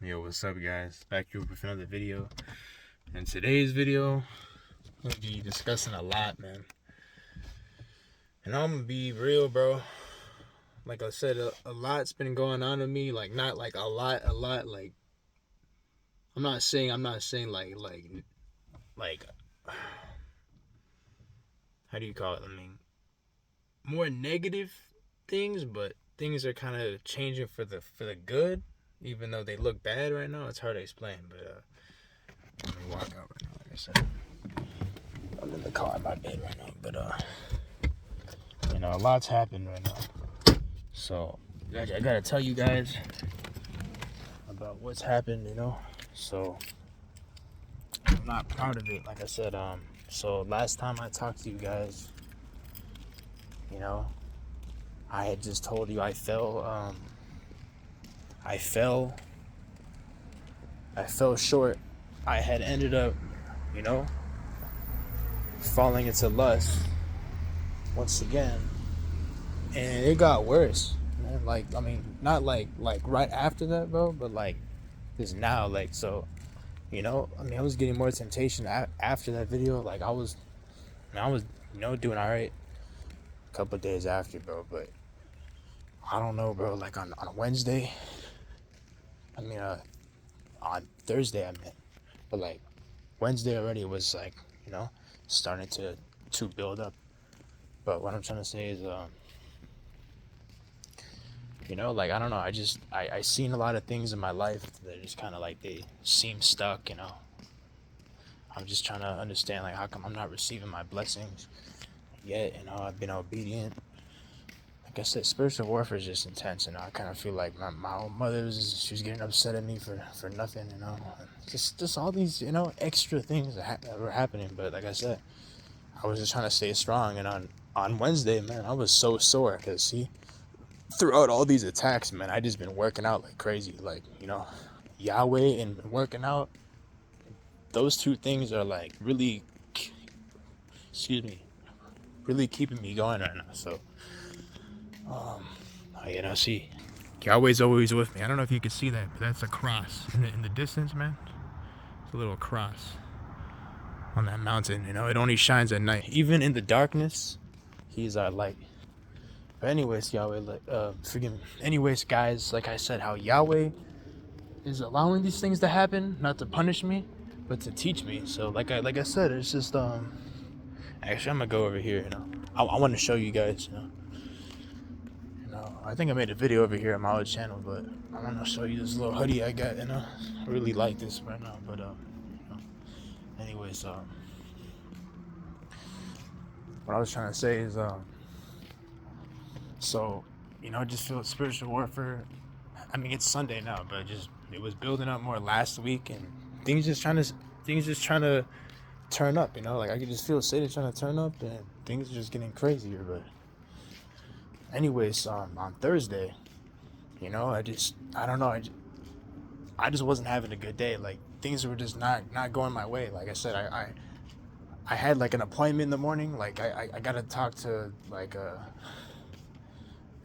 Yo, what's up, guys? Back here with another video. In today's video, I'm gonna be discussing a lot, man. And I'm gonna be real, bro. Like I said, a lot's been going on to me. Like not like a lot. Like I'm not saying like how do you call it? I mean, more negative things, but things are kind of changing for the good. Even though they look bad right now, it's hard to explain. But let me walk out right now. Like I said, I'm in the car in my bed right now. But a lot's happened right now. So I gotta tell you guys about what's happened. So I'm not proud of it. Like I said, so last time I talked to you guys, I had just told you I fell. I fell short. I had ended up, falling into lust once again, and it got worse, man. Like, I mean, not like right after that, bro, but like just now, like, so, I mean, I was getting more temptation after that video. Like, I was doing all right a couple of days after, bro, but I don't know, bro. Like on Wednesday, I mean, on Thursday, I meant, but like Wednesday already was like, starting to build up. But what I'm trying to say is, like, I don't know. I seen a lot of things in my life that just kind of like they seem stuck. I'm just trying to understand, like, how come I'm not receiving my blessings yet? I've been obedient. Like I said, spiritual warfare is just intense. I kind of feel like my own mother she was getting upset at me for nothing. Just all these extra things that were happening. But like I said, I was just trying to stay strong. And on Wednesday, man, I was so sore because throughout all these attacks, man, I just been working out like crazy. Like, Yahweh and working out, those two things are like really, really keeping me going right now. So, see, Yahweh's always with me. I don't know if you can see that, but that's a cross in the distance, man. It's a little cross on that mountain. It only shines at night. Even in the darkness, He's our light. But anyways, Yahweh, forgive me. Anyways, guys, like I said, how Yahweh is allowing these things to happen, not to punish me, but to teach me. So, like I said, it's just Actually, I'm gonna go over here. I want to show you guys. I think I made a video over here on my old channel, but I want to show you this little hoodie I got. I really like this right now. But anyways, what I was trying to say is so I just feel spiritual warfare. I mean, it's Sunday now, but it was building up more last week, and things just trying to turn up. Like I could just feel Satan trying to turn up, and things are just getting crazier. But anyways, on Thursday, I don't know, I just wasn't having a good day. Like things were just not going my way. Like I said, I had like an appointment in the morning. Like I gotta talk to like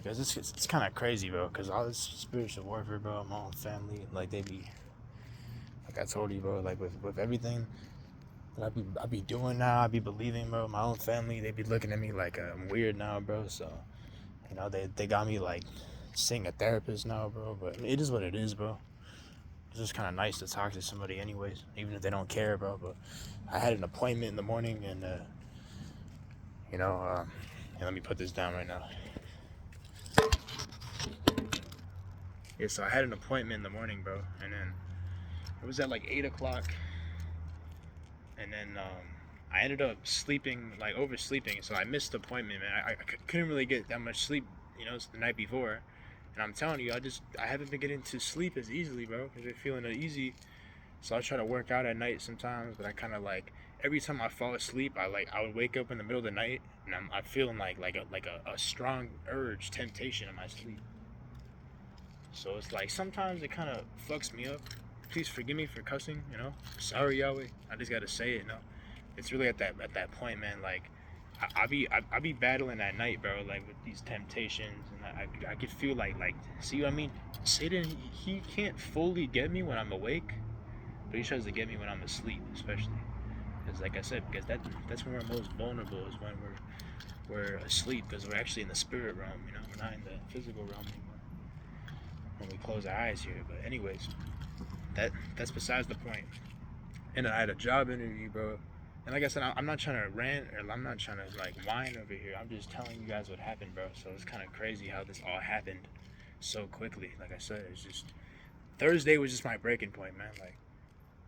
because it's kind of crazy, bro. Because all this spiritual warfare, bro, my own family, like they be, like I told you, bro, like with everything that I be doing now, I be believing, bro. My own family, they be looking at me like I'm weird now, bro. So they got me like seeing a therapist now, bro. But it is what it is, bro. It's just kind of nice to talk to somebody, anyways, even if they don't care, bro. But I had an appointment in the morning, and let me put this down right now. Yeah, so I had an appointment in the morning, bro, and then it was at like 8 o'clock, and then I ended up sleeping, like oversleeping, so I missed the appointment, man. I couldn't really get that much sleep, the night before, and I'm telling you, I haven't been getting to sleep as easily, bro, because I'm feeling uneasy. So I try to work out at night sometimes, but I kind of like every time I fall asleep, I would wake up in the middle of the night, and I'm feeling like a strong urge, temptation in my sleep. So it's like sometimes it kind of fucks me up. Please forgive me for cussing. Sorry, Yahweh. I just gotta say it. It's really at that point, man. Like, I be battling at night, bro. Like with these temptations, and I could feel like see what I mean. Satan, he can't fully get me when I'm awake, but he tries to get me when I'm asleep, especially. Because like I said, because that's when we're most vulnerable is when we're asleep, because we're actually in the spirit realm. You know, we're not in the physical realm anymore when we close our eyes here. But anyways, that's besides the point. And I had a job interview, bro. And like I said, I'm not trying to rant or I'm not trying to like whine over here. I'm just telling you guys what happened, bro. So it's kind of crazy how this all happened so quickly. Like I said, it's just Thursday was just my breaking point, man. Like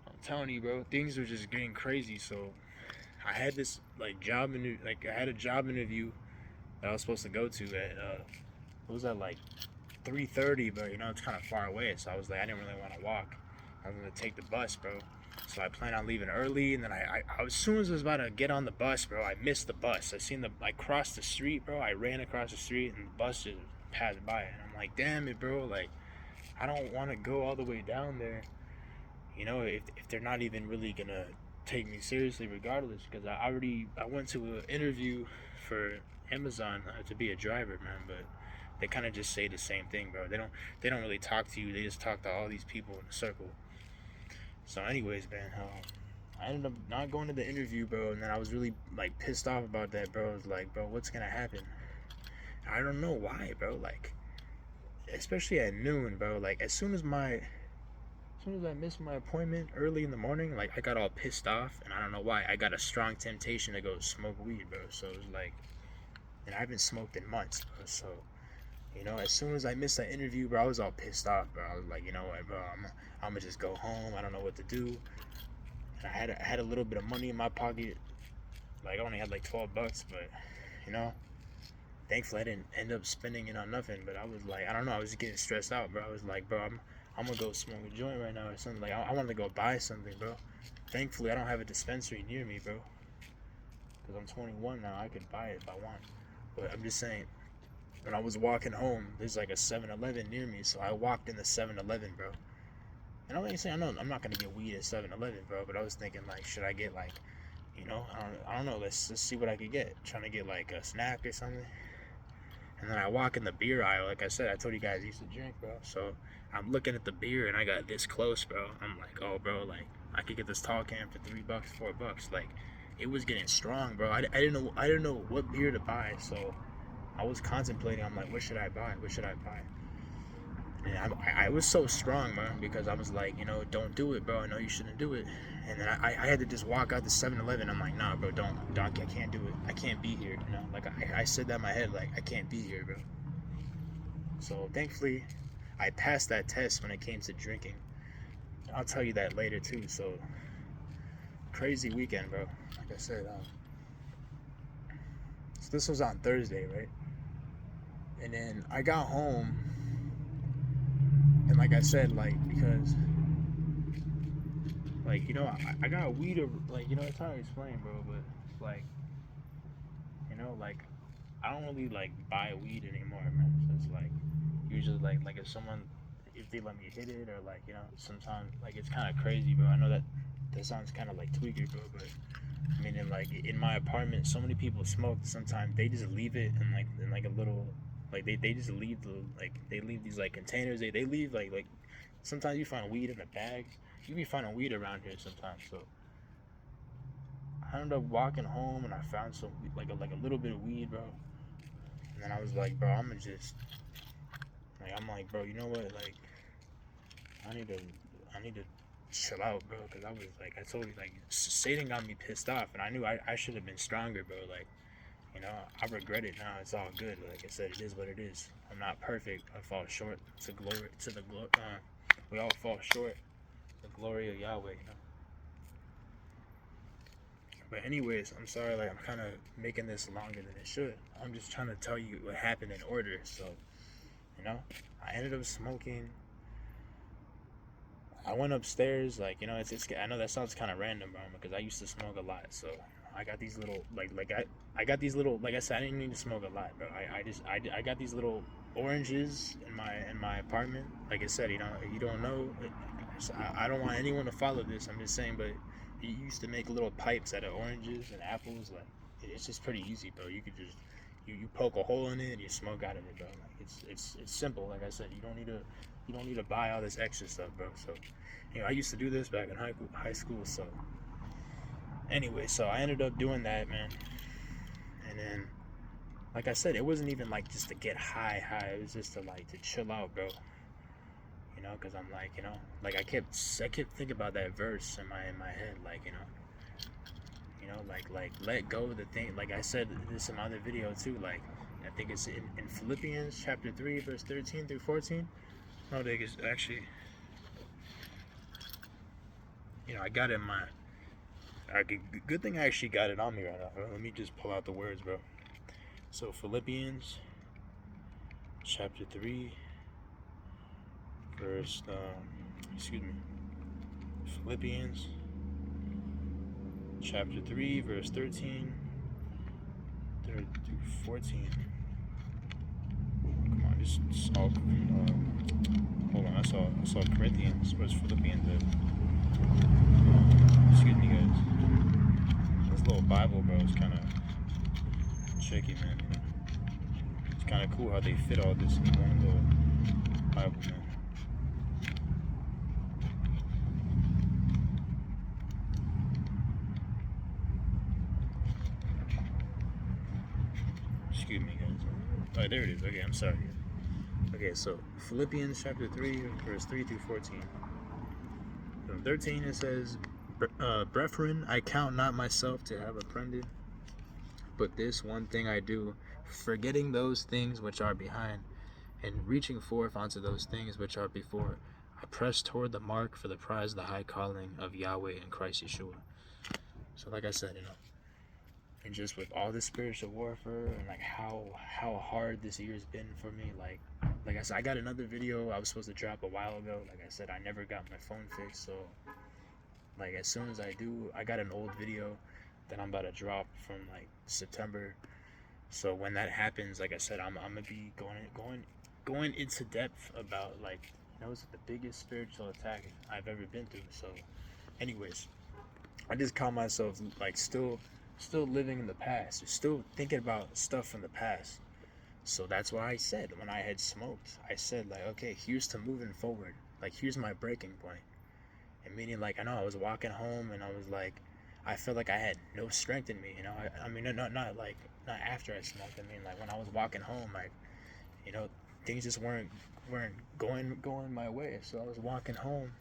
I'm telling you, bro, things were just getting crazy. So I had this like I had a job interview that I was supposed to go to at what was that, like 3:30, but you know it's kind of far away. So I was like, I didn't really want to walk. I was gonna take the bus, bro. So I planned on leaving early, and then I as soon as I was about to get on the bus, bro, I missed the bus. I crossed the street, bro. I ran across the street, and the bus just passed by. And I'm like, damn it, bro. Like, I don't want to go all the way down there. You know, if they're not even really gonna take me seriously, regardless, because I went to an interview for Amazon to be a driver, man, but they kind of just say the same thing, bro. They don't really talk to you. They just talk to all these people in a circle. So, anyways, man, I ended up not going to the interview, bro, and then I was really like pissed off about that, bro. I was like, bro, what's gonna happen? I don't know why, bro. Like, especially at noon, bro. Like, as soon as I missed my appointment early in the morning, like I got all pissed off, and I don't know why. I got a strong temptation to go smoke weed, bro. So it was like, and I haven't smoked in months, bro. So you know, as soon as I missed that interview, bro, I was all pissed off, bro. I was like, you know what, bro, I'm gonna just go home. I don't know what to do. And I had a little bit of money in my pocket. Like I only had like $12, but you know, thankfully I didn't end up spending it on nothing. But I was like, I don't know, I was getting stressed out, bro. I was like, bro, I'm gonna go smoke a joint right now or something. Like I wanted to go buy something, bro. Thankfully I don't have a dispensary near me, bro, because I'm 21 now. I could buy it if I want. But I'm just saying, when I was walking home, there's like a 7-Eleven near me, so I walked in the 7-Eleven, bro. And I'm like saying, I'm not gonna get weed at 7-Eleven, bro. But I was thinking, like, should I get like, you know, I don't know. Let's see what I could get. Trying to get like a snack or something. And then I walk in the beer aisle. Like I said, I told you guys I used to drink, bro. So I'm looking at the beer, and I got this close, bro. I'm like, oh, bro, like I could get this tall can for $3, $4. Like, it was getting strong, bro. I didn't know what beer to buy. So I was contemplating. I'm like, what should I buy? What should I buy? And I was so strong, man, because I was like, you know, don't do it, bro. I know you shouldn't do it. And then I had to just walk out the 7-Eleven. I'm like, nah, bro, don't, I can't do it. I can't be here. You know, like I said that in my head, like I can't be here, bro. So thankfully, I passed that test when it came to drinking. I'll tell you that later too. So crazy weekend, bro. Like I said, so this was on Thursday, right? And then I got home, and like I said, like because like, you know, I got weed, like, you know, it's hard to explain, bro, but it's like, you know, like I don't really like buy weed anymore, man. So it's like usually like if they let me hit it, or like, you know, sometimes like it's kind of crazy, bro. I know that sounds kind of like tweaky, bro, but I mean, in my apartment, so many people smoke. Sometimes they just leave it in like a little, like they just leave they leave these like containers. They leave like sometimes you find weed in the bags. You be finding weed around here sometimes. So I ended up walking home, and I found some like a little bit of weed, bro. And then I was like, bro, I'm like, bro, you know what? Like, I need to chill out, bro, because I was like, I told you, like, Satan got me pissed off, and I knew I should have been stronger, bro. Like, you know, I regret it now. It's all good. Like I said, it is what it is. I'm not perfect. I fall short to the glory. We all fall short. The glory of Yahweh, you know. But anyways, I'm sorry. Like, I'm kind of making this longer than it should. I'm just trying to tell you what happened in order. So, you know, I ended up smoking. I went upstairs, like, you know, it's I know that sounds kind of random, bro, because I used to smoke a lot. So I got these little I got these little, like I said, I didn't need to smoke a lot, bro. I got these little oranges in my apartment. Like I said, you know, you don't know. I don't want anyone to follow this. I'm just saying, but he used to make little pipes out of oranges and apples, like. It's just pretty easy, bro. You could just you poke a hole in it and you smoke out of it, bro. Like it's simple. Like I said, you don't need to buy all this extra stuff, bro. So, I used to do this back in high school. So, anyway, so I ended up doing that, man. And then, like I said, it wasn't even like just to get high. It was just to chill out, bro. Because I'm like, like I kept thinking about that verse in my head, like, like let go of the thing. Like I said this in my other video too. Like I think it's in Philippians chapter 3 verse 13 through 14. No, they actually, I got it in my. Good thing I actually got it on me right now. Let me just pull out the words, bro. So Philippians chapter 3 verse Philippians chapter 3 verse 13 through 14. Come on, just hold on. I saw Corinthians. Where's Philippians at? Excuse me, guys. This little Bible, bro, is kind of tricky, man. It's kind of cool how they fit all this in one little Bible, man. Excuse me, guys. Oh, there it is. Okay, I'm sorry. Okay, so Philippians chapter 3, verse 3 through 14. From 13 it says, Brethren, I count not myself to have apprehended, but this one thing I do, forgetting those things which are behind, and reaching forth unto those things which are before, I press toward the mark for the prize of the high calling of Yahweh in Christ Yeshua. So like I said, and just with all this spiritual warfare and like how hard this year's been for me, like I said, I got another video I was supposed to drop a while ago. Like I said, I never got my phone fixed, so like as soon as I do, I got an old video that I'm about to drop from like September. So when that happens, like I said, I'm gonna be going into depth about it's the biggest spiritual attack I've ever been through. So anyways, I just caught myself still living in the past, still thinking about stuff from the past. So that's why I said, when I had smoked, I said okay, here's to moving forward. Here's my breaking point. And meaning I know I was walking home and I was I felt like I had no strength in me. I mean, not after I smoked. I mean, when I was walking home, things just weren't going my way. So I was walking home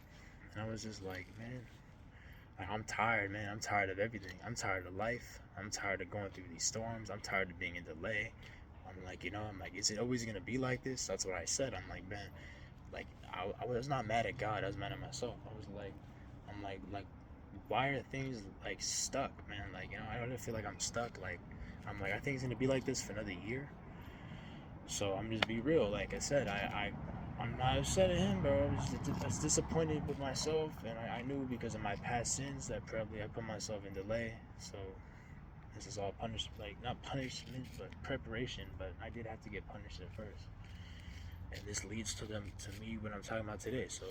and I was just man, I'm tired, man. I'm tired of everything. I'm tired of life. I'm tired of going through these storms. I'm tired of being in delay. I'm is it always gonna be like this? That's what I said. I'm man, I was not mad at God. I was mad at myself. I was I'm why are things stuck, man? I don't feel like I'm stuck. I think it's gonna be like this for another year. So I'm just be real. Like I said, I'm not upset at him, bro. I was disappointed with myself, and I knew because of my past sins that probably I put myself in delay. So this is all not punishment, but preparation. But I did have to get punished at first, and this leads to me what I'm talking about today. So,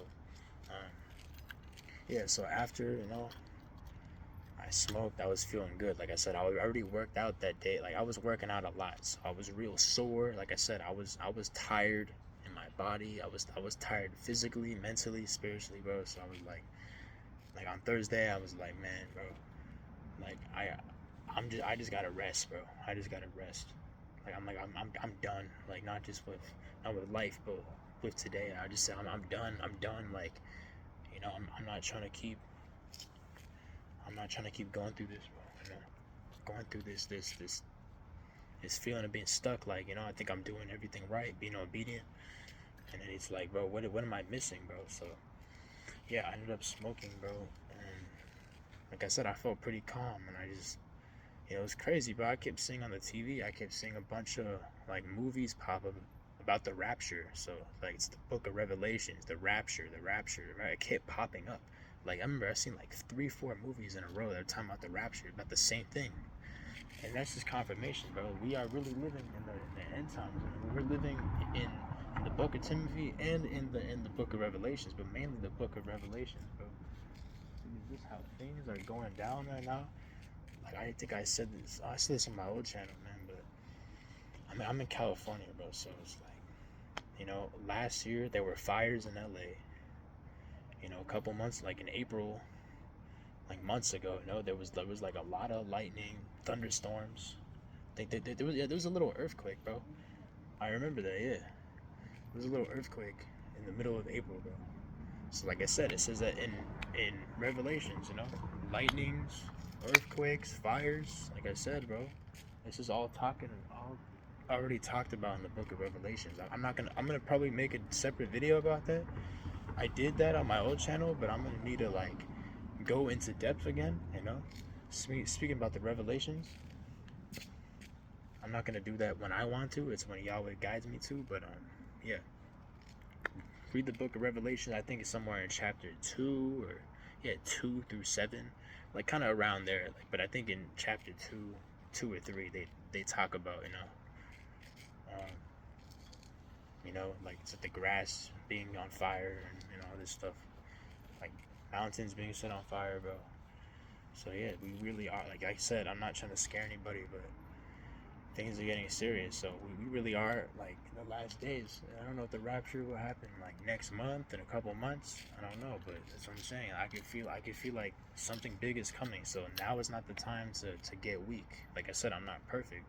yeah. So after I smoked, I was feeling good. Like I said, I already worked out that day. I was working out a lot, so I was real sore. Like I said, I was tired in my body. I was tired physically, mentally, spiritually, bro. So I was like on Thursday, I was man, bro, I just gotta rest, bro. I just gotta rest. I'm done. Not with life, but with today. I just said I'm done. I'm done. I'm not trying to keep. I'm not trying to keep going through this, bro. Going through this feeling of being stuck. I think I'm doing everything right, being obedient, and then it's bro, what am I missing, bro? So yeah, I ended up smoking, bro, and like I said, I felt pretty calm, and I just, it was crazy, bro. I kept seeing on the TV, I kept seeing a bunch of movies pop up about the rapture. So it's the book of Revelations, the rapture, right? It kept popping up. I remember I seen 3-4 movies in a row that are talking about the rapture, about the same thing. And that's just confirmation, bro. We are really living in the end times. We're living in the book of Timothy and in the book of Revelations, but mainly the book of Revelations, bro. Is this how things are going down right now? like I think I said this. I said this on my old channel, man. But I'm in California, bro. So it's like, last year there were fires in LA. A couple months, like in April, like months ago. There was like a lot of lightning, thunderstorms. There was a little earthquake, bro. I remember that. Yeah, there was a little earthquake in the middle of April, bro. So like I said, it says that in Revelations, lightnings, earthquakes, fires. Like I said, bro, this is all already talked about in the book of Revelations. I'm gonna probably make a separate video about that. I did that on my old channel, but I'm gonna need to like go into depth again. Speaking about the Revelations. I'm not gonna do that when I want to. It's when Yahweh guides me to. But yeah. Read the book of Revelation. I think it's somewhere in chapter 2 or 2 through 7, like kind of around there. Like, but I think in chapter 2 or 3, they talk about like it's the grass being on fire and all this stuff, like mountains being set on fire, bro. So yeah, we really are. Like I said, I'm not trying to scare anybody, but things are getting serious. So we really are like in the last days. I don't know if the rapture will happen like next month, in a couple months. I don't know, but that's what I'm saying. I can feel like something big is coming. So now is not the time to get weak. Like I said, I'm not perfect,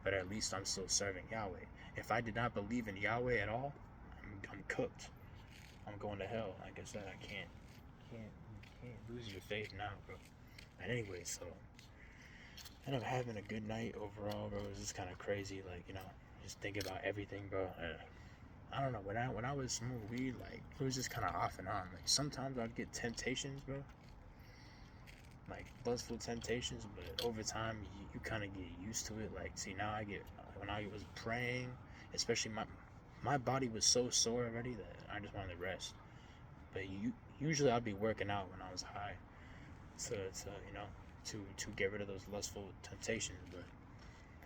but at least I'm still serving Yahweh. If I did not believe in Yahweh at all, I'm cooked. I'm going to hell. Like I said, I can't lose your faith now, bro. And anyway, so and I'm having a good night overall, bro. It's just kind of crazy, like just thinking about everything, bro. I don't know, when I was smoking weed, like it was just kind of off and on. Like sometimes I'd get temptations, bro, like lustful temptations, but over time you kind of get used to it. Like, see, now when I was praying, especially my body was so sore already that I just wanted to rest. But usually I'd be working out when I was high to get rid of those lustful temptations. But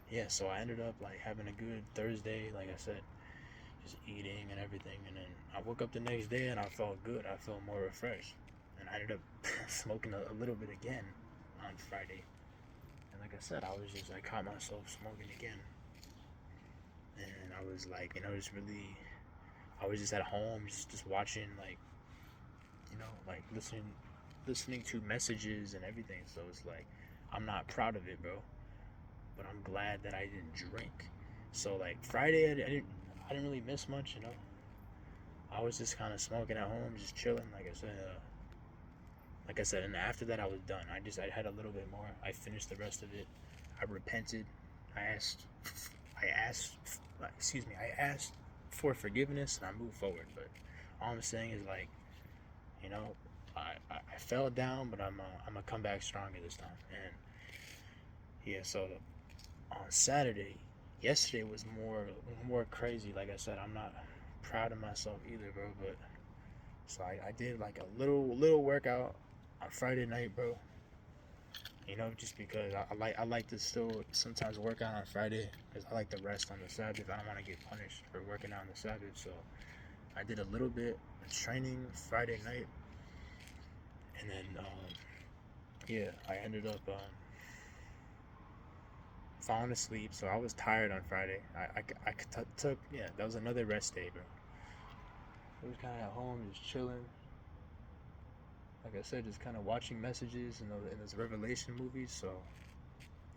yeah, so I ended up like having a good Thursday, like I said, just eating and everything. And then I woke up the next day and I felt good. I felt more refreshed. And I ended up smoking a little bit again on Friday. And like I said, I caught myself smoking again. And I was like, I was just at home, just watching, like, like listening to messages and everything. So it's like, I'm not proud of it, bro, but I'm glad that I didn't drink. So like Friday, I didn't really miss much. I was just kind of smoking at home, just chilling. Like I said, and after that I was done. I had a little bit more. I finished the rest of it. I repented. I asked, I asked for forgiveness, and I moved forward. But all I'm saying is, like, I fell down, but I'm gonna come back stronger this time. And yeah, so on Saturday, yesterday was more crazy. Like I said, I'm not proud of myself either, bro. But so I did like a little workout on Friday night, bro. Just because I like to still sometimes work out on Friday, because I like to rest on the Sabbath. I don't want to get punished for working out on the Sabbath. So I did a little bit of training Friday night, and then yeah, I ended up falling asleep. So I was tired on Friday. I took, yeah, that was another rest day, bro. I was kind of at home, just chilling. Like I said, just kind of watching messages in those Revelation movies. So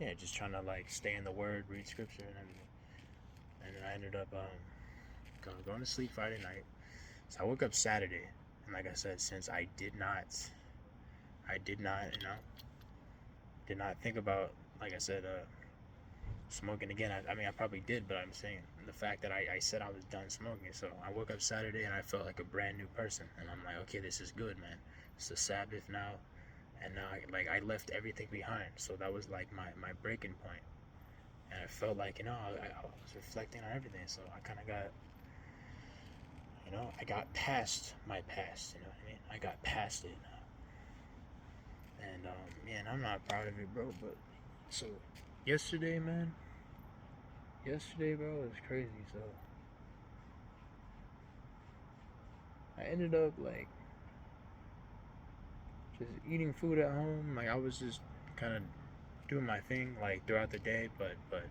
yeah, just trying to like stay in the Word, read Scripture, and everything. And then I ended up going to sleep Friday night. So I woke up Saturday, and like I said, since I did not, did not think about, like I said, smoking again. I mean, I probably did, but I'm saying the fact that I said I was done smoking. So I woke up Saturday and I felt like a brand new person, and I'm like, okay, this is good, man. It's the Sabbath now, and now I left everything behind. So that was like my breaking point, and I felt like I was reflecting on everything. So I kind of got, I got past my past. You know what I mean? I got past it, and man, I'm not proud of it, bro. But so yesterday, man. Yesterday, bro, was crazy. So I ended up like just eating food at home. Like I was just kind of doing my thing like throughout the day, but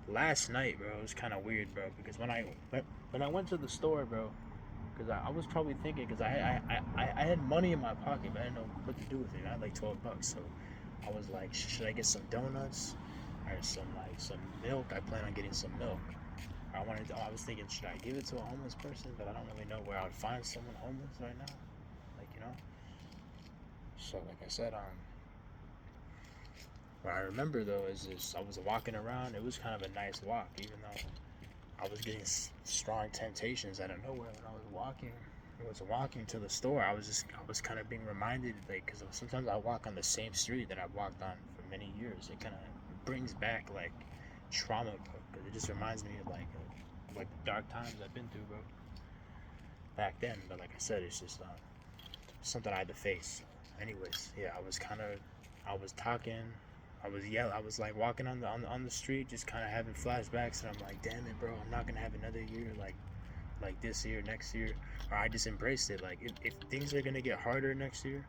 last night, bro, it was kind of weird, bro, because when I went to the store, bro, because I was probably thinking, because I had money in my pocket, but I didn't know what to do with it. I had like $12, so I was like, should I get some donuts or some milk? I plan on getting some milk. I was thinking, should I give it to a homeless person? But I don't really know where I would find someone homeless right now, like, you know. So like I said, what I remember though is I was walking around. It was kind of a nice walk, even though I was getting strong temptations out of nowhere when I was walking. I was walking to the store. I was kind of being reminded, like, because sometimes I walk on the same street that I've walked on for many years. It kind of brings back like trauma, bro, because it just reminds me of like the dark times I've been through, bro, back then. But like I said, it's just something I had to face. Anyways, yeah, I was talking. I was yelling. I was like walking on the street, just kind of having flashbacks, and I'm like, damn it, bro, I'm not gonna have another year like this year, next year. Or I just embraced it. Like if things are gonna get harder next year,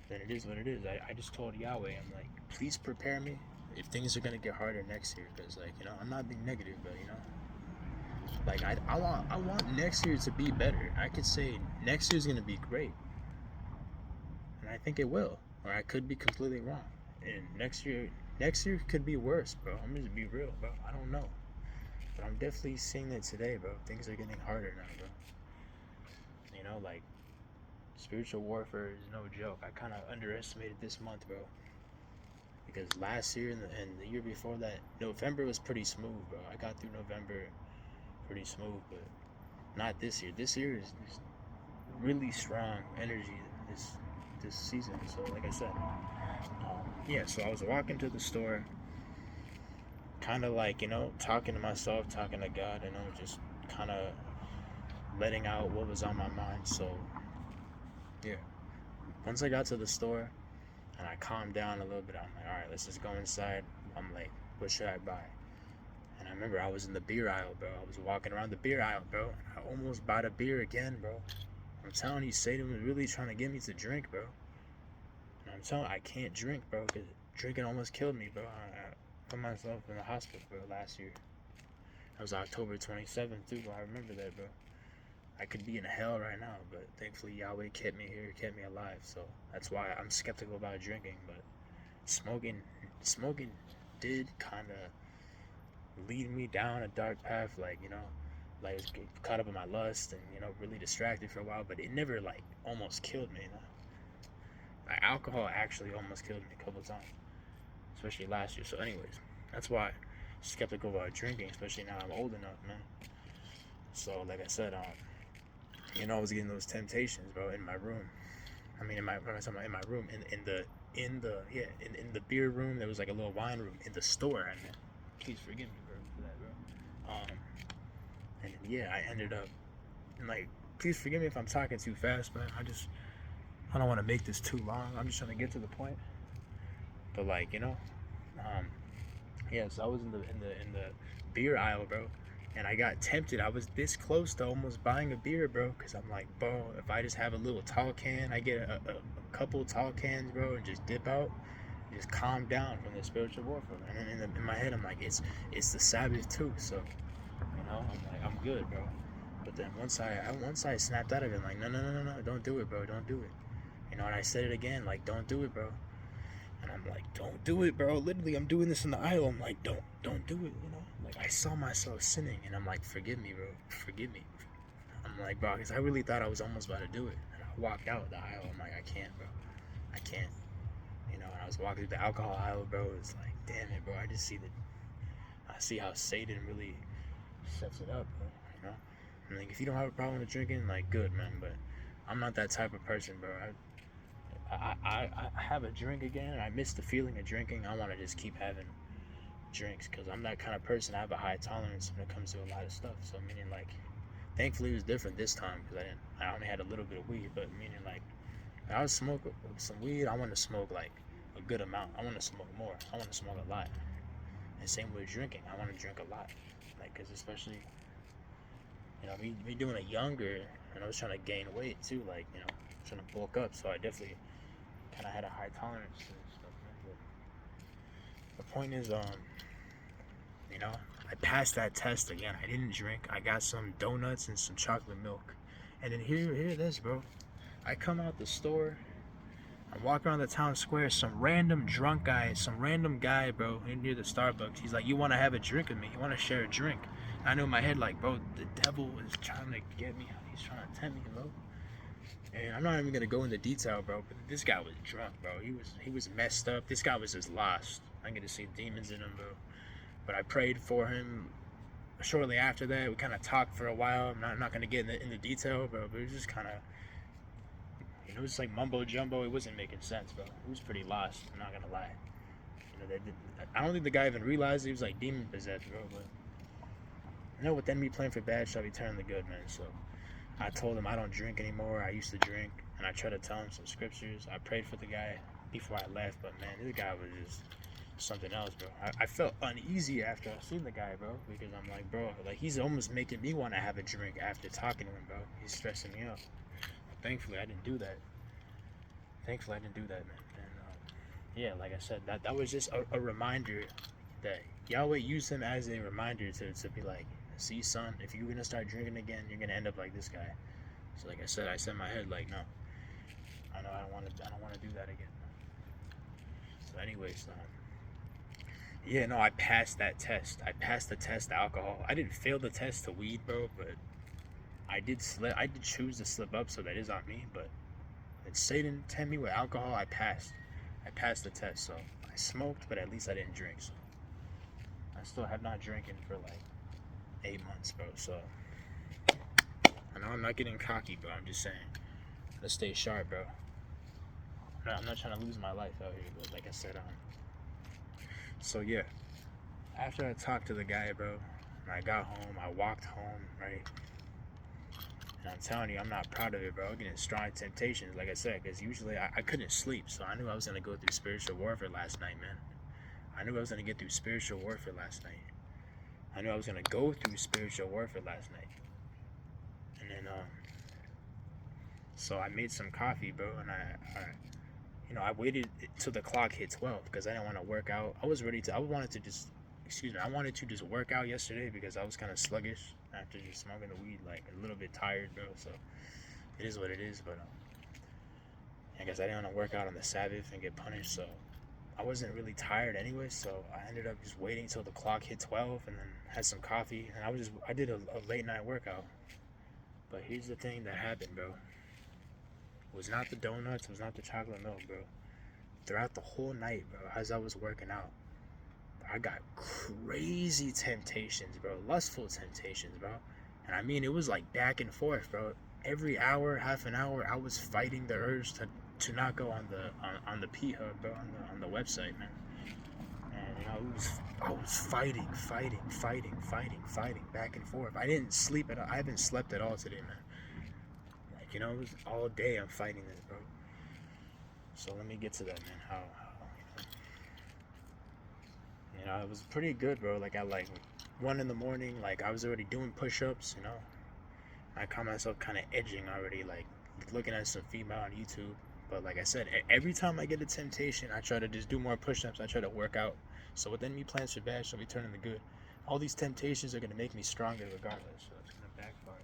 then it is what it is. I just told Yahweh, I'm like, please prepare me if things are gonna get harder next year, because like, you know, I'm not being negative, but you know, like I want next year to be better. I could say next year's gonna be great, and I think it will, or I could be completely wrong. And next year could be worse, bro. I'm gonna be real, bro. I don't know, but I'm definitely seeing it today, bro. Things are getting harder now, bro. You know, like spiritual warfare is no joke. I kind of underestimated this month, bro, because last year and the year before that, November was pretty smooth, bro. I got through November pretty smooth, but not this year. This year is really strong energy this season. So like I said, yeah. So I was walking to the store, kind of like, you know, talking to myself, talking to God, you know, just kind of letting out what was on my mind. So yeah, once I got to the store and I calmed down a little bit, I'm like, all right, let's just go inside. I'm like, what should I buy? And I remember I was in the beer aisle, bro. I was walking around the beer aisle, bro. I almost bought a beer again, bro. I'm telling you, Satan was really trying to get me to drink, bro. And I'm telling you, I can't drink, bro, because drinking almost killed me, bro. I put myself in the hospital, bro, last year. That was October 27th, too, bro. I remember that, bro. I could be in hell right now, but thankfully Yahweh kept me here, kept me alive. So that's why I'm skeptical about drinking. But smoking did kind of lead me down a dark path, like, you know, like I was caught up in my lust and, you know, really distracted for a while. But it never like almost killed me, you know. Like, alcohol actually almost killed me a couple of times, especially last year. So anyways, that's why I'm skeptical about drinking, especially now I'm old enough, man. So like I said, you know, I was getting those temptations, bro, in my room. I mean, in my room, in the beer room. There was like a little wine room in the store. I mean, please forgive me, bro, for that, bro. And yeah, I ended up, and like, please forgive me if I'm talking too fast, man. I don't want to make this too long. I'm just trying to get to the point. But like, you know, yeah. So I was in the beer aisle, bro, and I got tempted. I was this close to almost buying a beer, bro, because I'm like, bro, if I just have a little tall can, I get a couple tall cans, bro, and just dip out, just calm down from the spiritual warfare. And then in my head, I'm like, it's the Sabbath too, so, you know, I'm like, I'm good, bro. But then once I snapped out of it, I'm like, no, don't do it, bro, don't do it. You know, and I said it again, like, don't do it, bro. And I'm like, don't do it, bro. Literally, I'm doing this in the aisle. I'm like, don't do it, you know? Like, I saw myself sinning, and I'm like, forgive me, bro. Forgive me. I'm like, bro, because I really thought I was almost about to do it. And I walked out the aisle. I'm like, I can't, bro. I can't. You know, and I was walking through the alcohol aisle, bro. It's like, damn it, bro. I see how Satan really sets it up, bro. You know? I'm like, if you don't have a problem with drinking, like, good, man. But I'm not that type of person, bro. I have a drink again, and I miss the feeling of drinking. I want to just keep having drinks, because I'm that kind of person. I have a high tolerance when it comes to a lot of stuff. So meaning, like, thankfully it was different this time, because I only had a little bit of weed. But meaning, like, I would smoke some weed. I want to smoke like a good amount. I want to smoke more. I want to smoke a lot. And same with drinking. I want to drink a lot, like, because especially, you know, me doing it younger, and I was trying to gain weight too, like, you know, trying to bulk up. So I definitely kind of had a high tolerance to stuff, man. The point is, you know, I passed that test again. I didn't drink. I got some donuts and some chocolate milk. And then hear this, bro. I come out the store. I walk around the town square. Some random guy, bro, near the Starbucks. He's like, "You want to have a drink with me? You want to share a drink?" I know in my head, like, bro, the devil is trying to get me. He's trying to tempt me, bro. And I'm not even gonna go into detail, bro. But this guy was drunk, bro. He was messed up. This guy was just lost. I get to see demons in him, bro. But I prayed for him. Shortly after that, we kind of talked for a while. I'm not gonna get into detail, bro. But it was just kind of, it was like mumbo jumbo. It wasn't making sense, bro. It was pretty lost. I'm not gonna lie. I don't think the guy even realized he was like demon possessed, bro. But with the enemy playing for bad shall be turned to good, man. So I told him I don't drink anymore. I used to drink, and I tried to tell him some scriptures. I prayed for the guy before I left, but man, this guy was just something else, bro. I felt uneasy after I seen the guy, bro, because I'm like, bro, like he's almost making me want to have a drink after talking to him, bro. He's stressing me out. Thankfully, I didn't do that. Man. And yeah, like I said, that was just a reminder that Yahweh used him as a reminder to be like, see, son, if you're gonna start drinking again, you're gonna end up like this guy. So like I said in my head, like, no, I don't want to do that again. So anyways, yeah, no, I passed that test. I passed the test to alcohol. I didn't fail the test to weed, bro, but I did choose to slip up, so that is on me. But Satan tempt me with alcohol. I passed the test. So I smoked, but at least I didn't drink. So I still have not drinking for like 8 months, bro. So I know I'm not getting cocky, bro. I'm just saying, let's stay sharp, bro. I'm not trying to lose my life out here, but like I said, so yeah, after I talked to the guy, bro, and I got home, I walked home, right? And I'm telling you, I'm not proud of it, bro. I'm getting strong temptations, like I said, because usually I couldn't sleep, so I knew I was going to go through spiritual warfare last night, man. I knew I was going to get through spiritual warfare last night. I knew I was going to go through spiritual warfare last night. And then, so I made some coffee, bro, and I waited till the clock hit 12 because I didn't want to work out. I wanted to just work out yesterday because I was kind of sluggish after just smoking the weed, like a little bit tired, bro. So it is what it is, but I guess I didn't want to work out on the Sabbath and get punished, so I wasn't really tired anyway, so I ended up just waiting till the clock hit 12 and then had some coffee, and I did a late night workout. But here's the thing that happened, bro. It was not the donuts, it was not the chocolate milk, bro. Throughout the whole night, bro, as I was working out, I got crazy temptations, bro. Lustful temptations, bro. And I mean, it was like back and forth, bro. Every hour, half an hour, I was fighting the urge to not go on the P Hub, bro, on the website, man. And I was fighting back and forth. I didn't sleep at all. I haven't slept at all today, man. Like, it was all day I'm fighting this, bro. So let me get to that, man. How it was pretty good, bro. Like at like 1 in the morning, like I was already doing push-ups, I caught myself kind of edging already, like looking at some female on YouTube. But like I said, every time I get a temptation, I try to just do more push-ups. I try to work out. So what the enemy plans for bad shall be turned into good. All these temptations are gonna make me stronger regardless. So it's gonna backfire.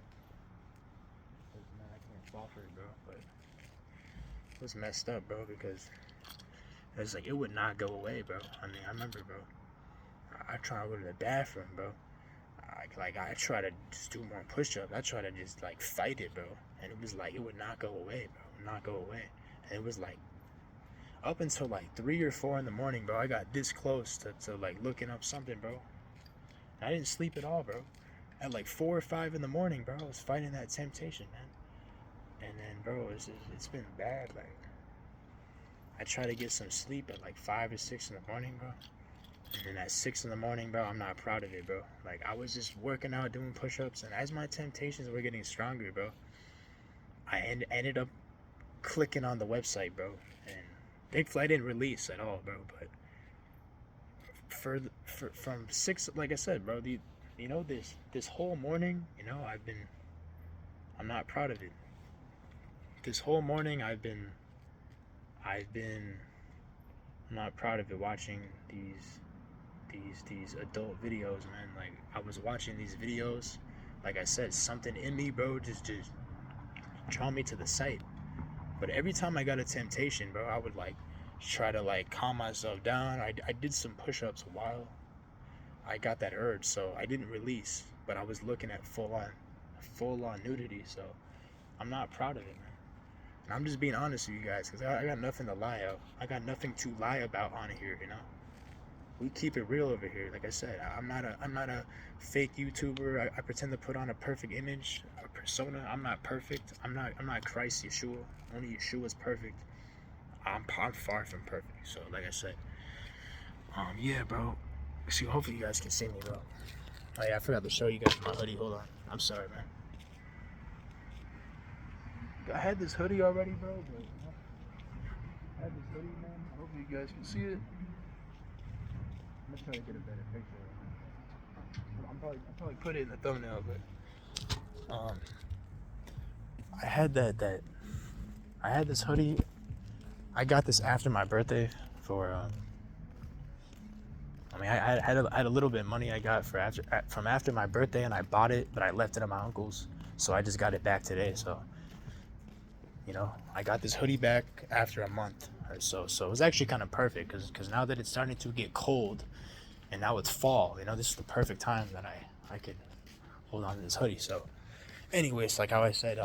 Man, I can't fall for it, bro. But it was messed up, bro, because it's like it would not go away, bro. I mean, I remember, bro. I try to go to the bathroom, bro. I try to just do more push-ups. I try to just like fight it, bro. And it was like it would not go away, bro. It would not go away. And it was like up until like 3 or 4 in the morning, bro. I got this close to like looking up something, bro. And I didn't sleep at all, bro. At like 4 or 5 in the morning, bro, I was fighting that temptation, man. And then, bro, it's been bad. Like I try to get some sleep at like 5 or 6 in the morning, bro. And then at 6 in the morning, bro, I'm not proud of it, bro. Like, I was just working out, doing push-ups, and as my temptations were getting stronger, bro, I ended up clicking on the website, bro. And thankfully, I didn't release at all, bro. But from 6, like I said, bro, this whole morning, I'm not proud of it. This whole morning, I've been I'm not proud of it watching these adult videos, man. Like I was watching these videos, like I said, something in me, bro, just draw me to the site. But every time I got a temptation, bro, I would like try to like calm myself down. I did some push-ups a while. I got that urge, so I didn't release, but I was looking at full on nudity. So I'm not proud of it, man. And I'm just being honest with you guys, because I got nothing to lie out. I got nothing to lie about on here, you know. We keep it real over here. Like I said, I'm not a fake YouTuber. I pretend to put on a perfect image, a persona. I'm not perfect. I'm not Christ Yeshua. Only Yeshua is perfect. I'm far from perfect. So like I said, yeah, bro. See, hopefully you guys can see me, bro. Oh yeah, I forgot to show you guys my hoodie. Hold on. I'm sorry, man. I had this hoodie already, bro. But you know, I had this hoodie, man. Hopefully you guys can see it. I'm gonna try to get a better picture. I'll probably put it in the thumbnail, but I had I had this hoodie. I got this after my birthday for I mean, I had a little bit of money I got from after my birthday, and I bought it, but I left it at my uncle's, so I just got it back today. So, you know, I got this hoodie back after a month or so. So it was actually kind of perfect because now that it's starting to get cold, and now it's fall, you know, this is the perfect time that I could hold on to this hoodie. So, anyways, like how I said,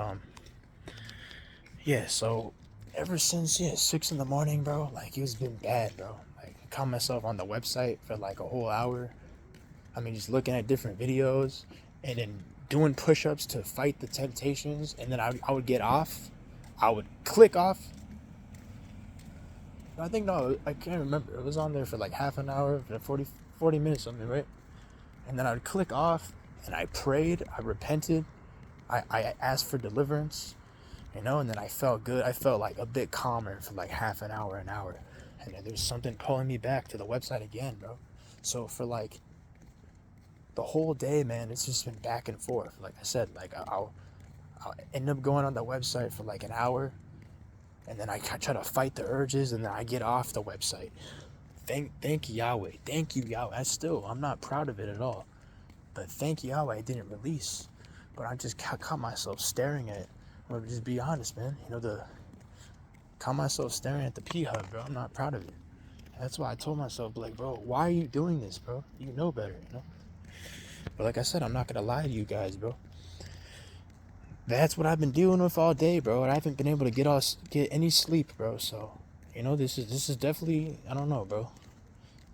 yeah. So ever since 6 in the morning, bro, like it's been bad, bro. Like I caught myself on the website for like a whole hour. I mean, just looking at different videos and then doing push-ups to fight the temptations, and then I would get off. I would click off. I think, no, I can't remember. It was on there for like half an hour, 40 minutes something, right? And then I would click off, and I prayed, I repented, I asked for deliverance, you know, and then I felt good. I felt like a bit calmer for like half an hour, and then there's something pulling me back to the website again, bro. So for like the whole day, man, it's just been back and forth. Like I said, like I'll end up going on the website for like an hour, and then I try to fight the urges, and then I get off the website. Thank Yahweh. Thank you, Yahweh. I'm not proud of it at all. But thank Yahweh, I didn't release. But I just caught myself staring at, I'm gonna just be honest, man. You know, caught myself staring at the pee hub, bro. I'm not proud of it. And that's why I told myself, like, bro, why are you doing this, bro? You know better, you know? But like I said, I'm not gonna lie to you guys, bro. That's what I've been dealing with all day, bro. And I haven't been able to get any sleep, bro. So, you know, this is definitely, I don't know, bro.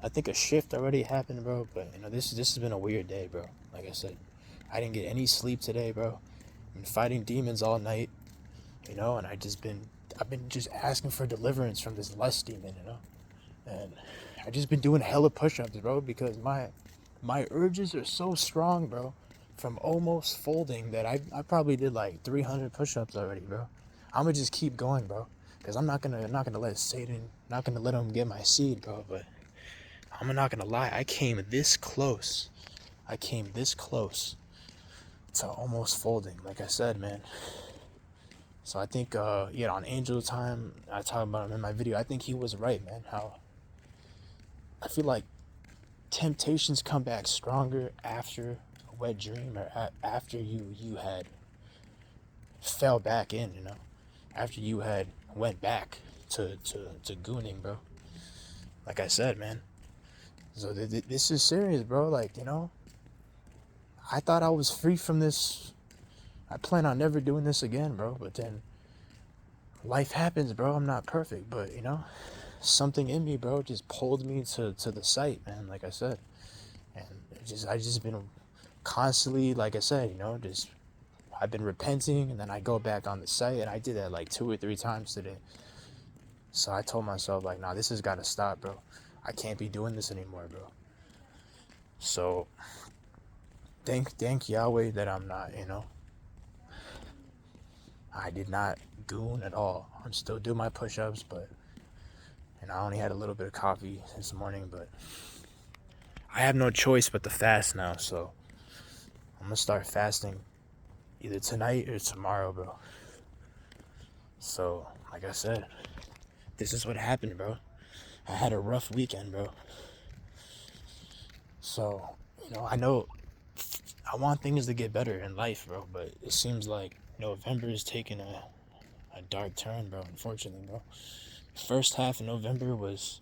I think a shift already happened, bro. But you know, this has been a weird day, bro. Like I said, I didn't get any sleep today, bro. I've been fighting demons all night, you know, and I've been just asking for deliverance from this lust demon, you know, and I just been doing hella push-ups, bro, because my urges are so strong, bro. From almost folding that I probably did like 300 push-ups already, bro. I'm gonna just keep going, bro, because I'm not gonna let Satan, not gonna let him get my seed, bro. But I'm not gonna lie, I came this close. I came this close to almost folding, like I said, man. So I think, on Angel Time, I talked about him in my video. I think he was right, man. How I feel like temptations come back stronger after a wet dream, or after you had fell back in, you know, after you had went back to gooning, bro. Like I said, man. So this is serious, bro. Like, you know, I thought I was free from this. I plan on never doing this again, bro. But then life happens, bro. I'm not perfect, but you know, something in me, bro, just pulled me to the site, man. Like I said, and I just been constantly, like I said, you know, just I've been repenting, and then I go back on the site, and I did that like 2 or 3 times today. So I told myself, like, nah, this has got to stop, bro. I can't be doing this anymore, bro. So thank Yahweh that I'm not, you know, I did not goon at all. I'm still doing my push-ups, but, and I only had a little bit of coffee this morning, but I have no choice but to fast now. So I'm gonna start fasting either tonight or tomorrow, bro. So like I said, this is what happened, bro. I had a rough weekend, bro. So, I know I want things to get better in life, bro, but it seems like November is taking a dark turn, bro, unfortunately, bro. First half of November was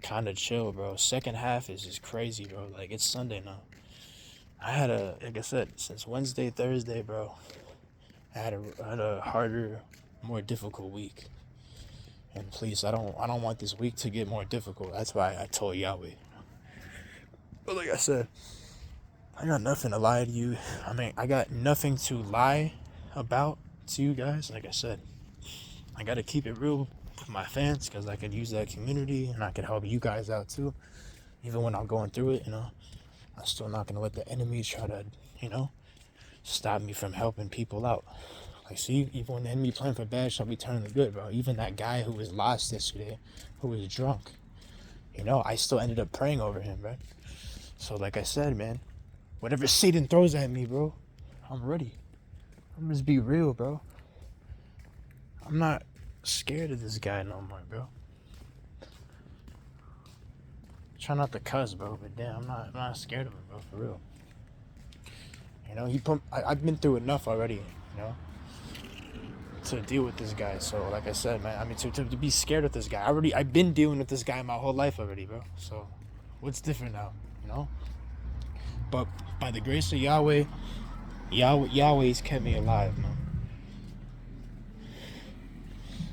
kind of chill, bro. Second half is just crazy, bro. Like, it's Sunday now. Like I said, since Wednesday, Thursday, bro, I had a harder, more difficult week. And please, I don't want this week to get more difficult. That's why I told Yahweh. But like I said, I got nothing to lie to you. I mean, I got nothing to lie about to you guys. Like I said, I gotta keep it real with my fans because I could use that community and I could help you guys out too. Even when I'm going through it, I'm still not gonna let the enemy try to, stop me from helping people out. Like, see, even when the enemy plan for bad shall be turned to good, bro. Even that guy who was lost yesterday, who was drunk, I still ended up praying over him, bro. So, like I said, man, whatever Satan throws at me, bro, I'm ready. I'm just be real, bro. I'm not scared of this guy no more, bro. Try not to cuss, bro, but damn, I'm not scared of him, bro, for real. I've been through enough already, to deal with this guy. So, like I said, man, I mean, to be scared of this guy. I've been dealing with this guy my whole life already, bro. So, what's different now, But by the grace of Yahweh's kept me alive, man.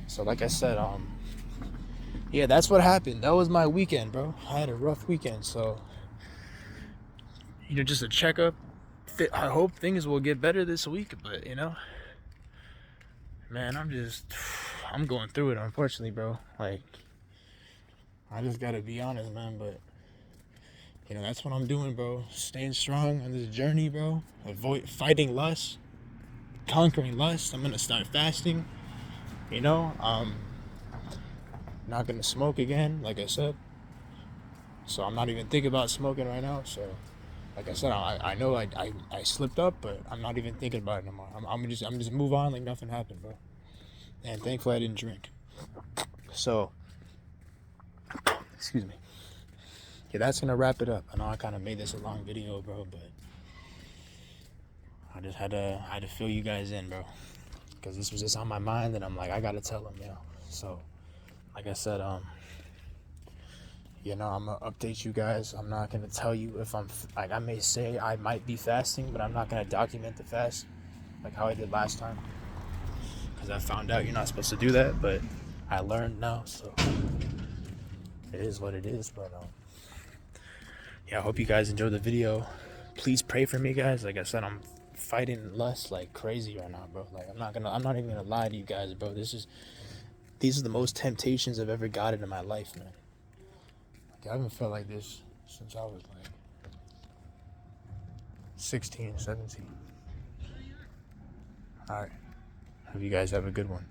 So, like I said, yeah, that's what happened. That was my weekend, bro. I had a rough weekend, so, just a checkup. I hope things will get better this week, but, man, I'm going through it, unfortunately, bro. Like, I just gotta be honest, man, but, that's what I'm doing, bro. Staying strong on this journey, bro. Fighting lust, conquering lust. I'm gonna start fasting, not gonna smoke again, like I said. So I'm not even thinking about smoking right now, so like I said, I know I slipped up, but I'm not even thinking about it no more. I'm just move on like nothing happened, bro. And thankfully I didn't drink. So, excuse me. Yeah, that's gonna wrap it up. I know I kind of made this a long video, bro, but I just had to fill you guys in, bro, because this was just on my mind, and I'm like, I gotta tell them, So, like I said, I'm gonna update you guys. I'm not gonna tell you if I may say I might be fasting, but I'm not gonna document the fast like how I did last time, because I found out you're not supposed to do that, but I learned now, so it is what it is. But yeah, I hope you guys enjoyed the video. Please pray for me, guys. Like I said, I'm fighting lust like crazy right now, bro. Like, I'm not even gonna lie to you guys, bro. These are the most temptations I've ever gotten in my life, man. Like, I haven't felt like this since I was like 16, 17. All right. Hope you guys have a good one.